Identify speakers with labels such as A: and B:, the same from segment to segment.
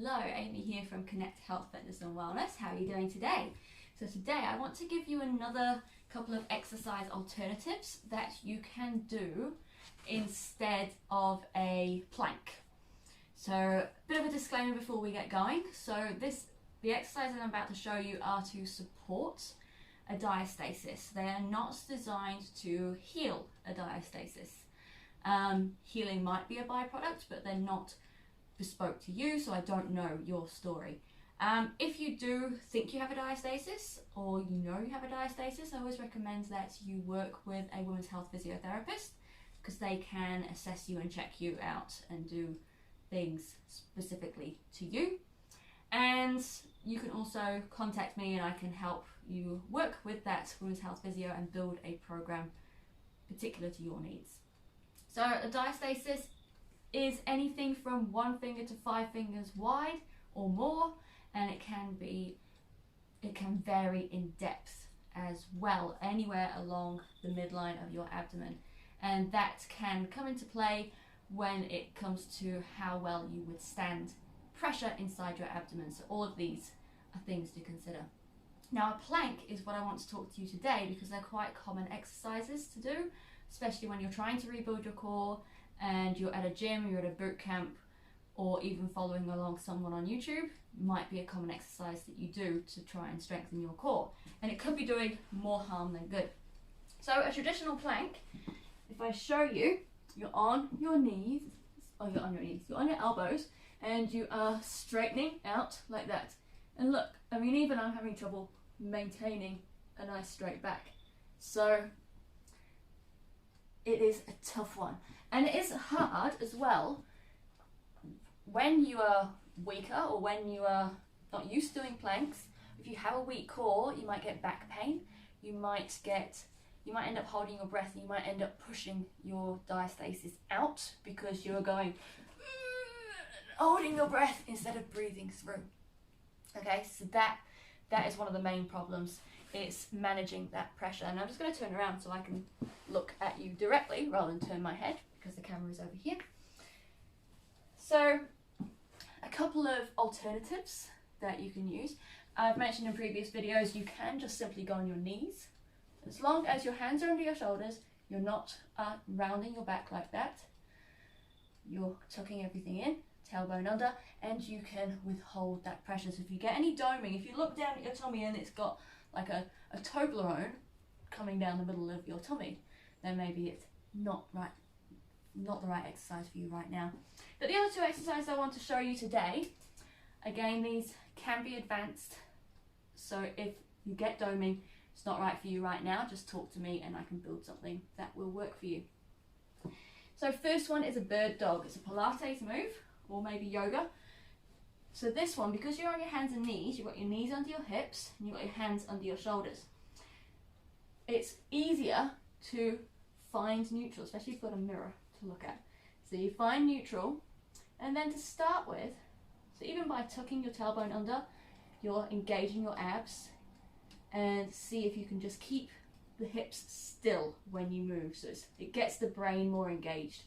A: Hello, Amy here from Connect Health, Fitness and Wellness. How are you doing today? So today I want to give you another couple of exercise alternatives that you can do instead of a plank. So a bit of a disclaimer before we get going. So the exercises I'm about to show you are to support a diastasis. They are not designed to heal a diastasis. Healing might be a byproduct, but they're not bespoke to you, so I don't know your story. If you do think you have a diastasis, or you know you have a diastasis, I always recommend that you work with a women's health physiotherapist, because they can assess you and check you out and do things specifically to you. And you can also contact me and I can help you work with that women's health physio and build a program particular to your needs. So a diastasis is anything from 1 finger to 5 fingers wide or more, and it can vary in depth as well, anywhere along the midline of your abdomen. And that can come into play when it comes to how well you withstand pressure inside your abdomen. So all of these are things to consider. Now, a plank is what I want to talk to you today because they're quite common exercises to do, especially when you're trying to rebuild your core and you're at a gym, you're at a boot camp, or even following along someone on YouTube. Might be a common exercise that you do to try and strengthen your core, and it could be doing more harm than good. So a traditional plank, if I show you, you're on your knees, you're on your elbows, and you are straightening out like that. And look, I mean, even I'm having trouble maintaining a nice straight back. So it is a tough one. And it is hard as well when you are weaker or when you are not used to doing planks. If you have a weak core, you might get back pain. You might end up holding your breath, and you might end up pushing your diastasis out because you're going holding your breath instead of breathing through. Okay, so that is one of the main problems. It's managing that pressure. And I'm just going to turn around so I can look at you directly rather than turn my head because the camera is over here. So a couple of alternatives that you can use. I've mentioned in previous videos, you can just simply go on your knees. As long as your hands are under your shoulders, you're not rounding your back like that. You're tucking everything in, tailbone under, and you can withhold that pressure. So if you get any doming, if you look down at your tummy and it's got like a Toblerone coming down the middle of your tummy, then maybe it's not the right exercise for you right now. But the other two exercises I want to show you today, again, these can be advanced. So if you get doming, it's not right for you right now, just talk to me and I can build something that will work for you. So first one is a bird dog. It's a Pilates move, or maybe yoga. So this one, because you're on your hands and knees, you've got your knees under your hips and you've got your hands under your shoulders. It's easier to find neutral, especially if you've got a mirror to look at. So you find neutral, and then to start with, so even by tucking your tailbone under, you're engaging your abs, and see if you can just keep the hips still when you move. So it gets the brain more engaged.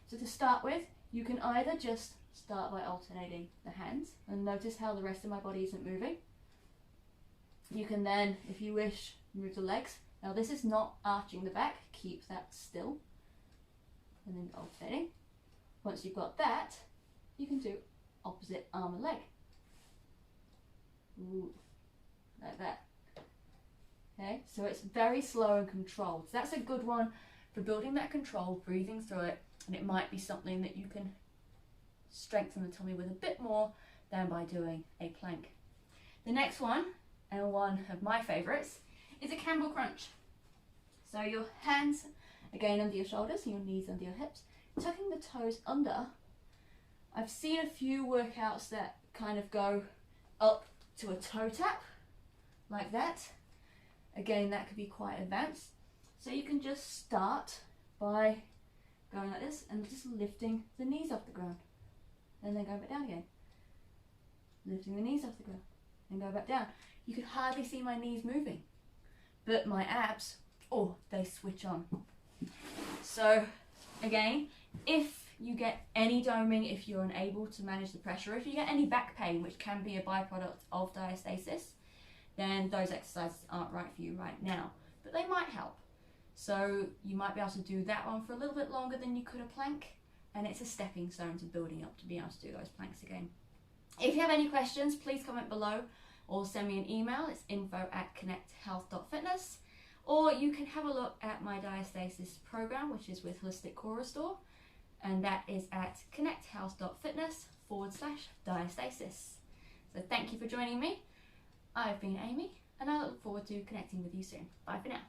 A: So to start with, you can either just start by alternating the hands and notice how the rest of my body isn't moving. You can then, if you wish, move the legs. Now this is not arching the back, keep that still. And then alternating. Once you've got that, you can do opposite arm and leg. Ooh, like that. Okay, so it's very slow and controlled. So that's a good one for building that control, breathing through it, and it might be something that you can strengthen the tummy with a bit more than by doing a plank. The next one, and one of my favorites, is a Campbell crunch. So your hands again under your shoulders, your knees under your hips, tucking the toes under. I've seen a few workouts that kind of go up to a toe tap like that. Again, that could be quite advanced. So you can just start by going like this and just lifting the knees off the ground. And then go back down again. Lifting the knees off the ground. And go back down. You can hardly see my knees moving. But my abs, oh, they switch on. So again, if you get any doming if you're unable to manage the pressure, if you get any back pain, which can be a byproduct of diastasis, then those exercises aren't right for you right now, but they might help. So you might be able to do that one for a little bit longer than you could a plank, and it's a stepping stone to building up to be able to do those planks again. If you have any questions, please comment below or send me an email. It's info@connecthealth.fitness, or you can have a look at my diastasis program, which is with Holistic Core Restore, and that is at connecthealth.fitness/diastasis. So thank you for joining me. I've been Amy, and I look forward to connecting with you soon. Bye for now.